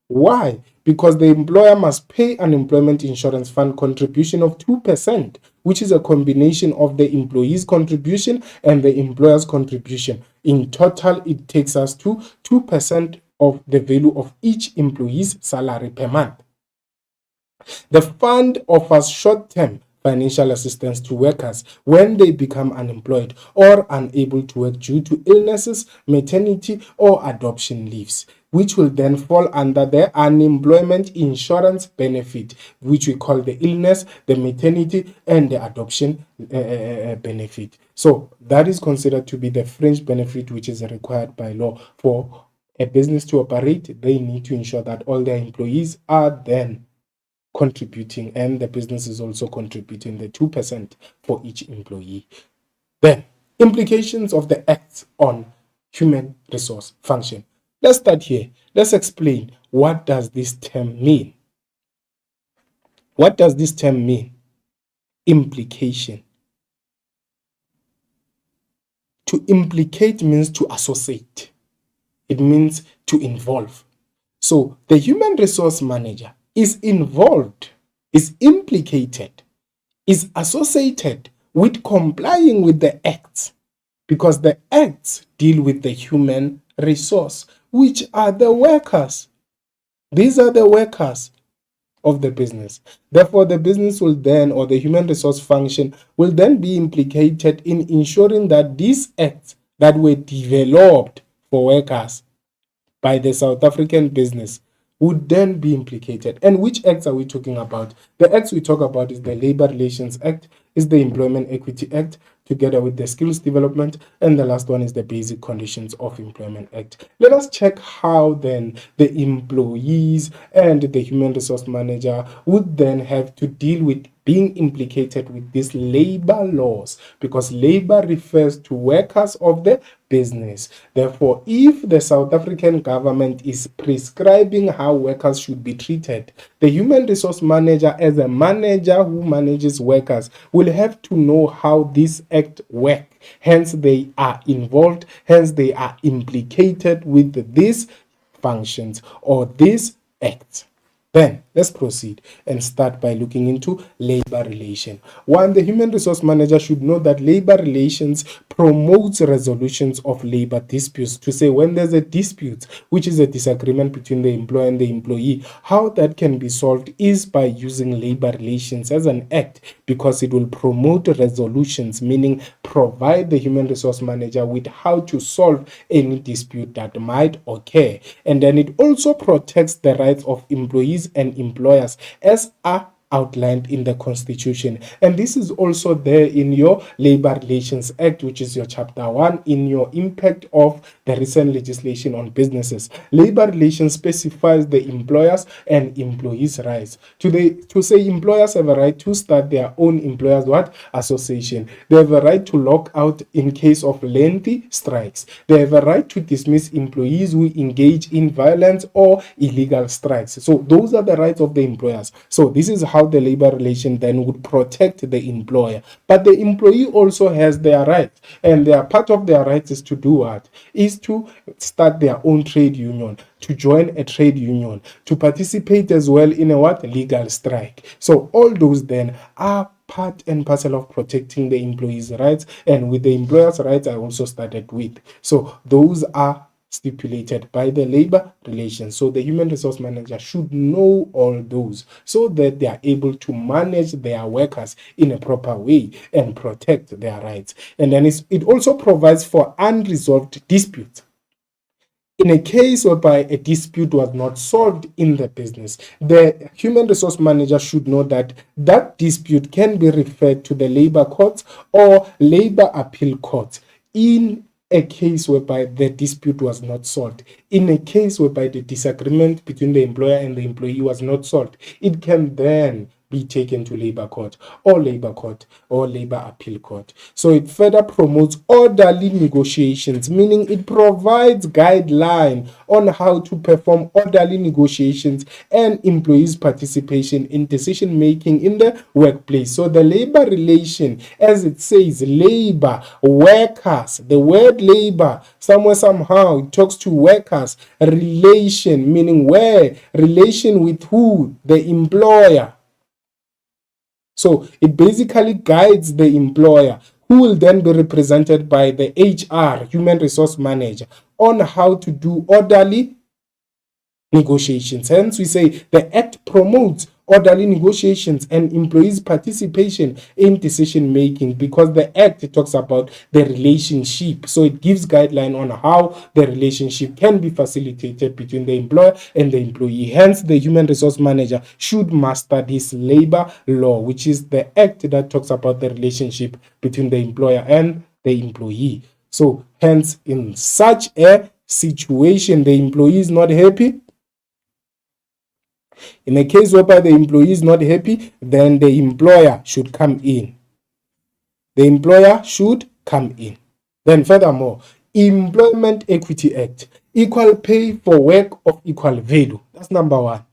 Why? Because the employer must pay an employment insurance fund contribution of 2%, which is a combination of the employee's contribution and the employer's contribution. In total, it takes us to 2% of the value of each employee's salary per month. The fund offers short-term financial assistance to workers when they become unemployed or unable to work due to illnesses, maternity, or adoption leaves, which will then fall under the unemployment insurance benefit, which we call the illness, the maternity, and the adoption benefit. So that is considered to be the fringe benefit which is required by law for a business to operate. They need to ensure that all their employees are then contributing, and the business is also contributing the 2% for each employee. Then, implications of the acts on human resource function. Let's start here. Let's explain, what does this term mean? What does this term mean? Implication. To implicate means to associate. It means to involve. So the human resource manager is involved, is implicated, is associated with complying with the acts, because the acts deal with the human resource, which are the workers. These are the workers of the business. Therefore, the business will then, or the human resource function will then be implicated in ensuring that these acts that were developed for workers by the South African business would then be implicated. And which acts are we talking about? The acts we talk about is the Labor Relations Act, is the Employment Equity Act, together with the Skills Development, and the last one is the Basic Conditions of Employment Act. Let us check how then the employees and the human resource manager would then have to deal with being implicated with these labor laws, because labor refers to workers of the business. Therefore, if the South African government is prescribing how workers should be treated, the human resource manager, as a manager who manages workers, will have to know how this act work. Hence, they are involved, hence they are implicated with these functions or these acts. Then let's proceed and start by looking into labor relation. One, the human resource manager should know that labor relations promotes resolutions of labor disputes. To say when there's a dispute, which is a disagreement between the employer and the employee, how that can be solved is by using labor relations as an act, because it will promote resolutions, meaning provide the human resource manager with how to solve any dispute that might occur. And then it also protects the rights of employees and employers as are outlined in the Constitution. And this is also there in your Labor Relations Act, which is your chapter 1, in your impact of the recent legislation on businesses. Labor relations specifies the employers and employees' rights. To say employers have a right to start their own employers association. They have a right to lock out in case of lengthy strikes. They have a right to dismiss employees who engage in violence or illegal strikes. So those are the rights of the employers. So this is how the labor relation then would protect the employer. But the employee also has their rights, and their part of their rights is to do what? Is to start their own trade union, to join a trade union, to participate as well in a legal strike. So all those then are part and parcel of protecting the employee's rights, and with the employer's rights I also started with. So those are stipulated by the labor relations. So the human resource manager should know all those so that they are able to manage their workers in a proper way and protect their rights. And then it also provides for unresolved disputes. In a case whereby a dispute was not solved in the business, the human resource manager should know that that dispute can be referred to the labor courts or labor appeal courts. In a case whereby the dispute was not solved, in a case whereby the disagreement between the employer and the employee was not solved, it can then be taken to labor court or labor appeal court. So it further promotes orderly negotiations, meaning it provides guidelines on how to perform orderly negotiations and employees' participation in decision making in the workplace. So the labor relation, as it says, labor, workers, the word labor, somewhere somehow it talks to workers, relation, meaning where, relation with who, the employer. So it basically guides the employer, who will then be represented by the HR, human resource manager, on how to do orderly negotiations. Hence, we say the Act promotes orderly negotiations and employees' participation in decision making, because the Act talks about the relationship. So it gives guidelines on how the relationship can be facilitated between the employer and the employee. Hence, the human resource manager should master this labor law, which is the Act that talks about the relationship between the employer and the employee. So hence, in such a situation, the employee is not happy. In a case whereby the employee is not happy, then the employer should come in. The employer should come in. Then furthermore, Employment Equity Act, equal pay for work of equal value. That's number one.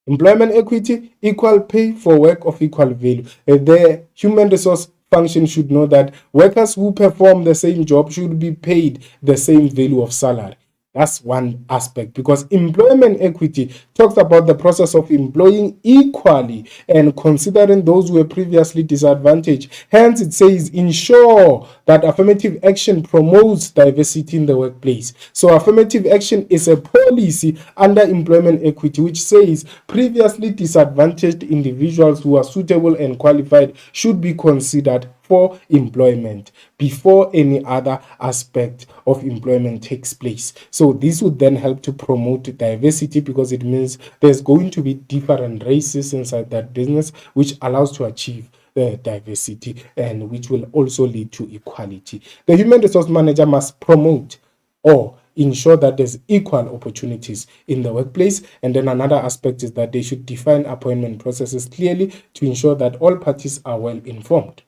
Employment equity, equal pay for work of equal value. The human resource function should know that workers who perform the same job should be paid the same value of salary. That's one aspect, because employment equity talks about the process of employing equally and considering those who were previously disadvantaged. Hence, it says ensure that affirmative action promotes diversity in the workplace. So affirmative action is a policy under employment equity which says previously disadvantaged individuals who are suitable and qualified should be considered for employment before any other aspect of employment takes place. So this would then help to promote diversity, because it means there's going to be different races inside that business, which allows to achieve the diversity and which will also lead to equality. The human resource manager must promote or ensure that there's equal opportunities in the workplace. And then another aspect is that they should define appointment processes clearly to ensure that all parties are well informed.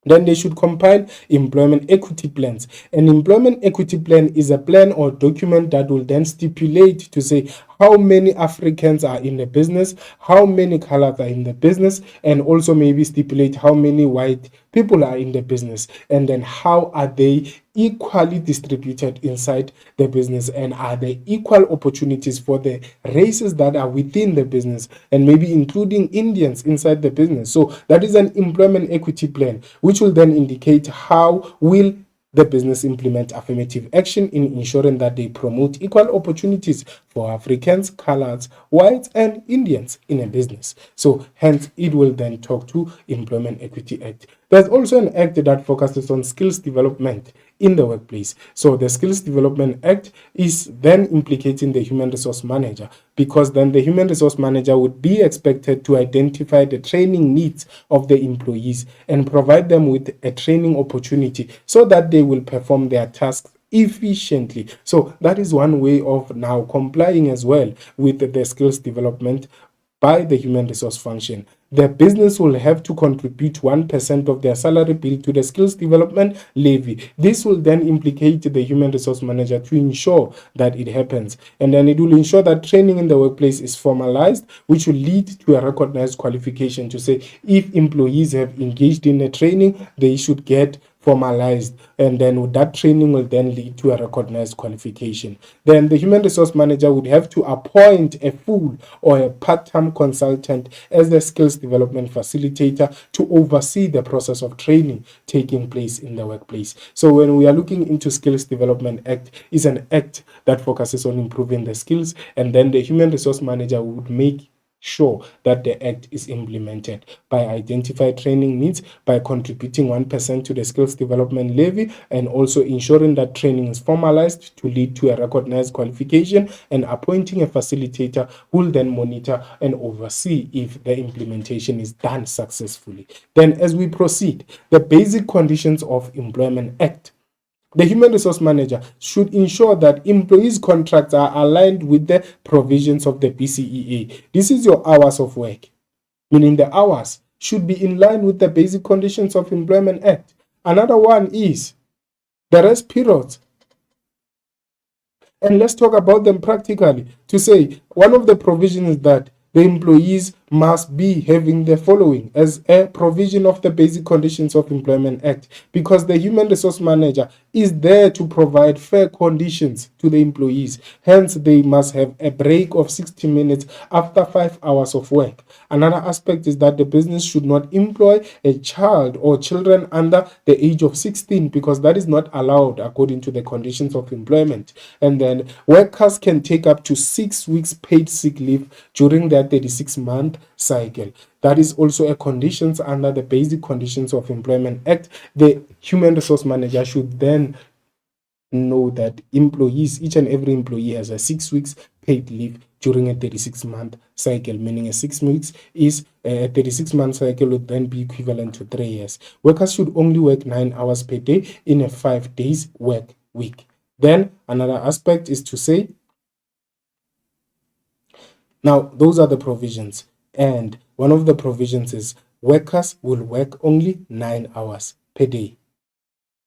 Then they should compile employment equity plans. An employment equity plan is a plan or document that will then stipulate to say how many Africans are in the business, how many colors are in the business, and also maybe stipulate how many white people are in the business, and then how are they equally distributed inside the business, and are there equal opportunities for the races that are within the business, and maybe including Indians inside the business. So that is an employment equity plan, which will then indicate how will the business implement affirmative action in ensuring that they promote equal opportunities for Africans, coloreds, whites, and Indians in a business. So hence it will then talk to Employment Equity Act. There's also an act that focuses on skills development in the workplace. So the Skills Development Act is then implicating the human resource manager, because then the human resource manager would be expected to identify the training needs of the employees and provide them with a training opportunity so that they will perform their tasks efficiently. So that is one way of now complying as well with the skills development by the human resource function. The business will have to contribute 1% of their salary bill to the skills development levy. This will then implicate the human resource manager to ensure that it happens. And then it will ensure that training in the workplace is formalized, which will lead to a recognized qualification to say if employees have engaged in a training, they should get formalized, and then that training will then lead to a recognized qualification. Then the human resource manager would have to appoint a full or a part-time consultant as the skills development facilitator to oversee the process of training taking place in the workplace. So when we are looking into Skills Development Act, is an act that focuses on improving the skills, and then the human resource manager would make sure that the act is implemented by identifying training needs, by contributing 1% to the skills development levy, and also ensuring that training is formalized to lead to a recognized qualification, and appointing a facilitator who will then monitor and oversee if the implementation is done successfully. Then as we proceed, the basic conditions of Employment Act. The human resource manager should ensure that employees' contracts are aligned with the provisions of the BCEA. This is your hours of work, meaning the hours should be in line with the basic conditions of Employment Act. Another one is the rest periods. And let's talk about them practically. To say, one of the provisions is that the employees must be having the following as a provision of the basic conditions of Employment Act, because the human resource manager is there to provide fair conditions to the employees. Hence, they must have a break of 60 minutes after 5 hours of work. Another aspect is that the business should not employ a child or children under the age of 16, because that is not allowed according to the conditions of employment. And then workers can take up to 6 weeks paid sick leave during their 36-month cycle. That is also a conditions under the basic conditions of Employment Act. The human resource manager should then know that employees, each and every employee has a 6 weeks paid leave during a 36-month cycle, meaning a 6 weeks is a 36-month cycle would then be equivalent to 3 years. Workers should only work 9 hours per day in a 5 days work week. Then another aspect is to say, now those are the provisions, and one of the provisions is workers will work only 9 hours per day.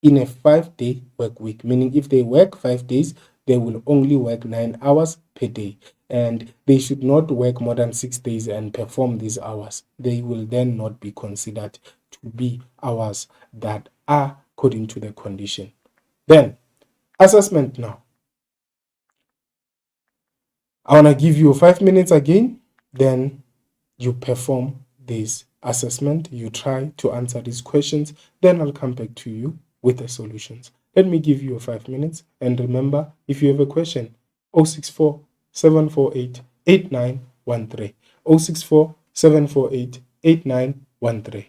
in a 5-day work week, meaning if they work 5 days, they will only work 9 hours per day, and they should not work more than 6 days and perform these hours. They will then not be considered to be hours that are according to the condition. Then, assessment now. I want to give you 5 minutes again, then you perform this assessment, you try to answer these questions, then I'll come back to you with the solutions. Let me give you 5 minutes, and remember, if you have a question, 064 748 8913, 064 748 8913.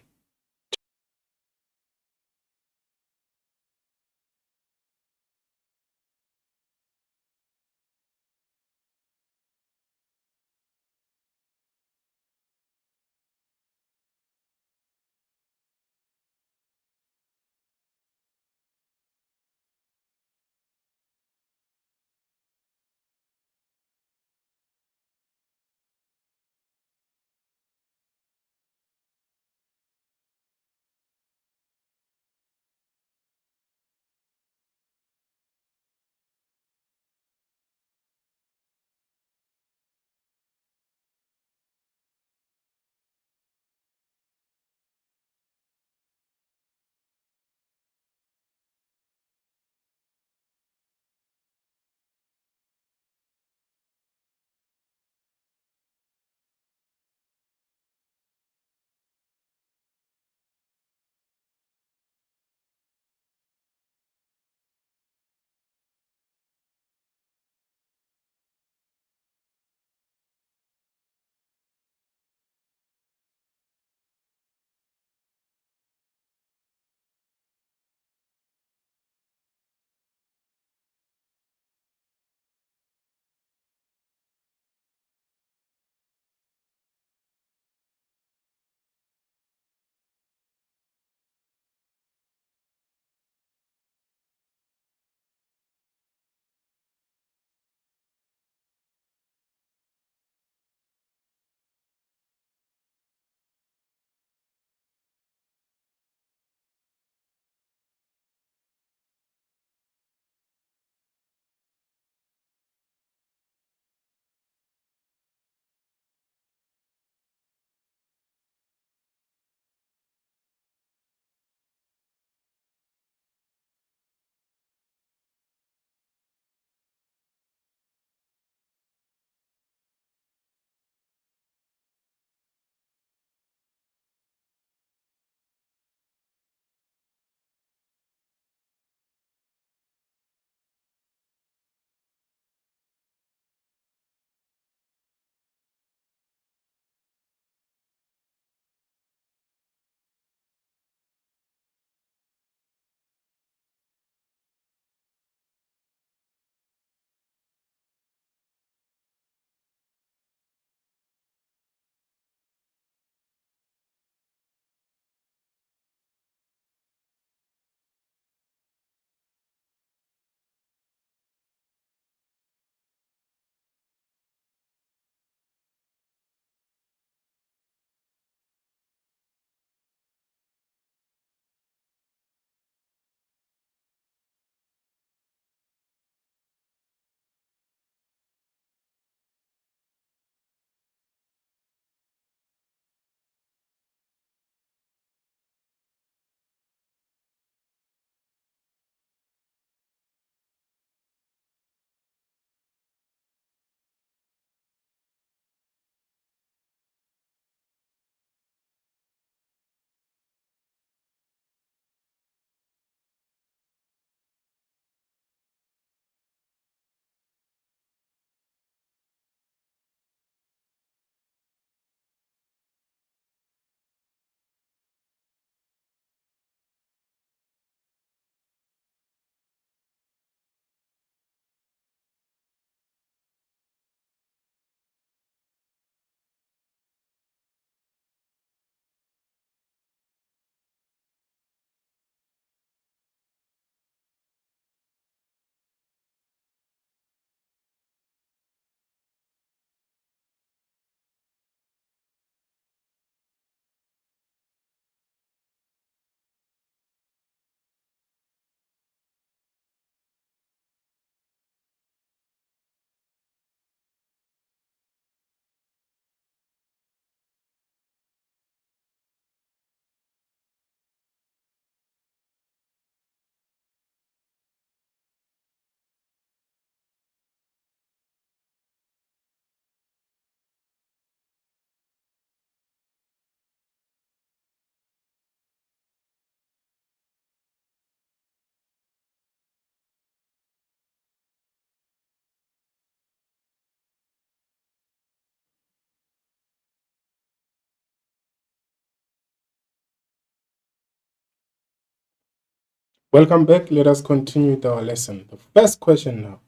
Welcome back. Let us continue with our lesson. The first question now,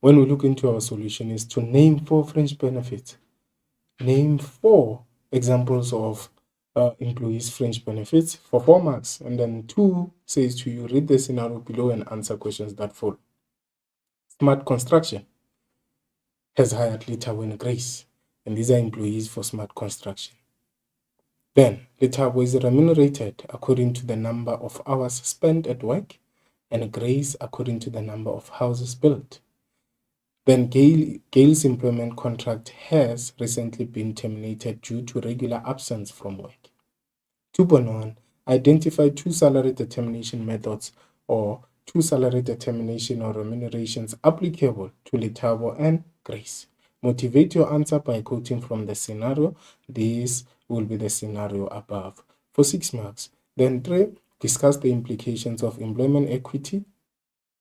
when we look into our solution, is to name 4 fringe benefits. Name 4 examples of employees' fringe benefits for 4 marks. And then 2 says to you, read the scenario below and answer questions that follow. Smart Construction has hired Letabo and Grace, and these are employees for Smart Construction. Then, Letabo is remunerated according to the number of hours spent at work, and Grace according to the number of houses built. Then Gail's employment contract has recently been terminated due to regular absence from work. 2.1. Identify 2 salary determination methods or 2 salary determination or remunerations applicable to Letabo and Grace. Motivate your answer by quoting from the scenario. This will be the scenario above. For 6 marks. Then 3. Discuss the implications of Employment Equity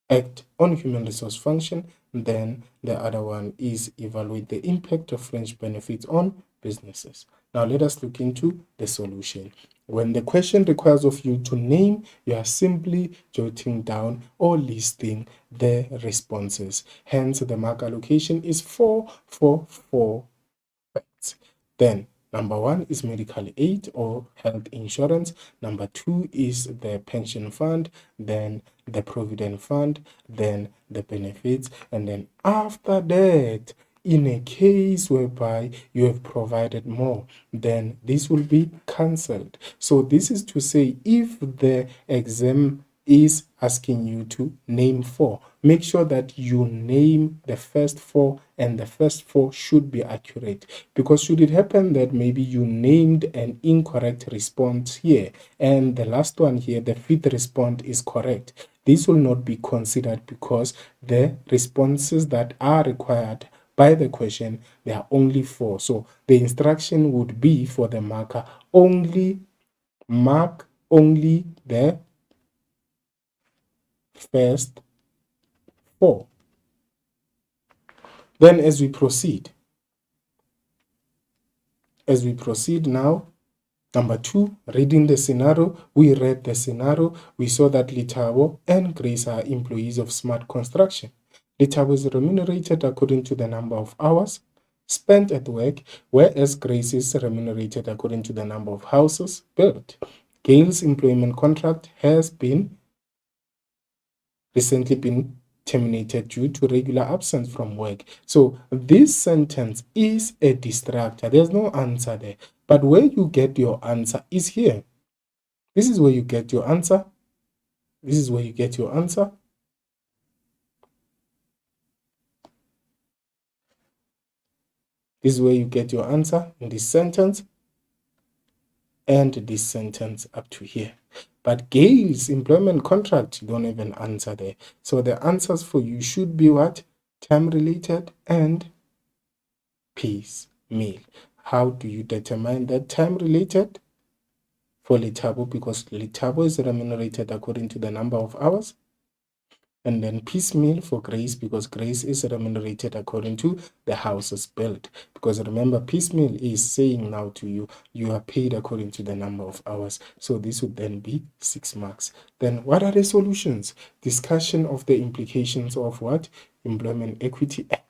Act on human resource function. Then the other one is evaluate the impact of fringe benefits on businesses. Now let us look into the solution. When the question requires of you to name, you are simply jotting down or listing the responses. Hence, the mark allocation is 4 for 4 facts. Then, number 1 is medical aid or health insurance. Number 2 is the pension fund, then the provident fund, then the benefits. And then after that, in a case whereby you have provided more, then this will be cancelled. So this is to say, if the exam is asking you to name 4, make sure that you name the first 4, and the first 4 should be accurate, because should it happen that maybe you named an incorrect response here and the last one here, the 5th response is correct, this will not be considered because the responses that are required by the question, there are only 4. So the instruction would be for the marker, only mark only the first 4. Then as we proceed now, number 2, reading the scenario. We read the scenario. We saw that Letabo and Grace are employees of Smart Construction. Letabo is remunerated according to the number of hours spent at work, whereas Grace is remunerated according to the number of houses built. Gail's employment contract has recently been terminated due to regular absence from work. So this sentence is a distractor. There's no answer there. But where you get your answer is here. This is where you get your answer. This is where you get your answer. This is where you get your answer in this sentence and this sentence up to here. But Gail's employment contract, you don't have an answer there. So the answers for you should be what? Time related and piecemeal. How do you determine that time related? For Letabo, because Letabo is remunerated according to the number of hours. And then piecemeal for Grace, because Grace is remunerated according to the houses built. Because remember, piecemeal is saying now to you, you are paid according to the number of hours. So this would then be 6 marks. Then what are the solutions? Discussion of the implications of what? Employment Equity Act.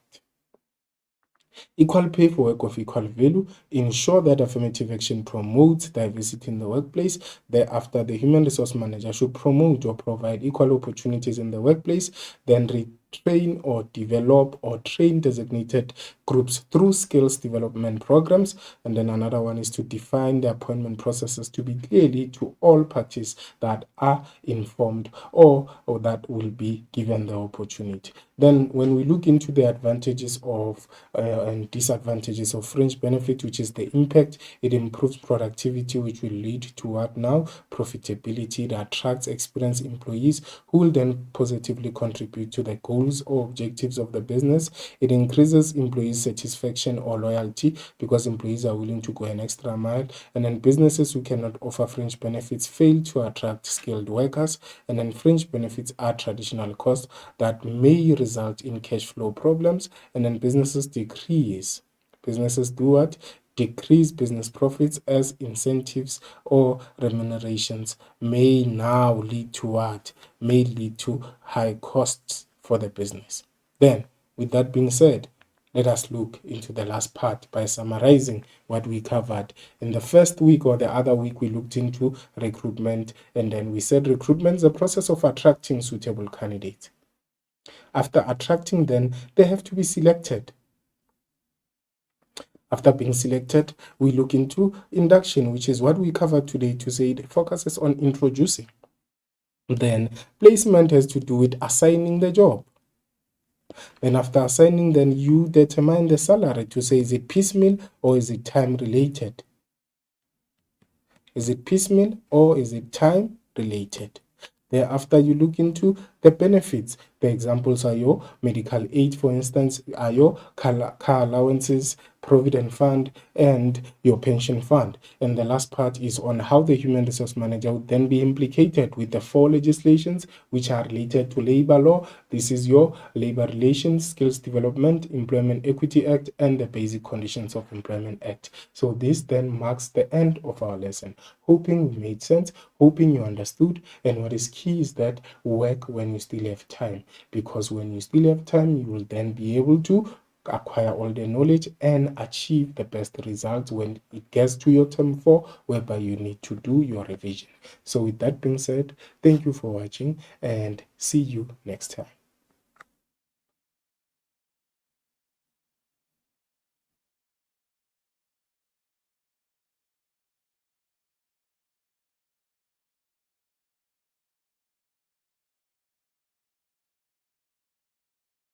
Equal pay for work of equal value. Ensure that affirmative action promotes diversity in the workplace. Thereafter, the human resource manager should promote or provide equal opportunities in the workplace. Then retrain or develop or train designated groups through skills development programs. And then another one is to define the appointment processes to be clearly to all parties that are informed or that will be given the opportunity. Then when we look into the advantages of and disadvantages of fringe benefit, which is the impact, it improves productivity, which will lead to what now? Profitability. That attracts experienced employees who will then positively contribute to the goals or objectives of the business. It increases employee satisfaction or loyalty because employees are willing to go an extra mile. And then businesses who cannot offer fringe benefits fail to attract skilled workers. And then fringe benefits are traditional costs that may result in cash flow problems. And then businesses decrease. Businesses do what? decrease business profits as incentives or remunerations may now lead to what? May lead to high costs for the business. Then, with that being said, let us look into the last part by summarizing what we covered. In the first week or the other week, we looked into recruitment, and then we said recruitment is the process of attracting suitable candidates. After attracting them, they have to be selected. After being selected, we look into induction, which is what we covered today, to say it focuses on introducing. Then placement has to do with assigning the job. Then after assigning, then you determine the salary to say, is it piecemeal or is it time related? Is it piecemeal or is it time related? Thereafter, you look into the benefits. The examples are your medical aid, for instance, are your car allowances, provident fund, and your pension fund. And the last part is on how the human resource manager would then be implicated with the 4 legislations which are related to labor law. This is your Labor Relations, Skills Development, Employment Equity Act, and the Basic Conditions of Employment Act. So this then marks the end of our lesson. Hoping we made sense, hoping you understood, and what is key is that work when you still have time, because when you still have time, you will then be able to acquire all the knowledge and achieve the best results when it gets to your term 4, whereby you need to do your revision. So with that being said, thank you for watching and see you next time.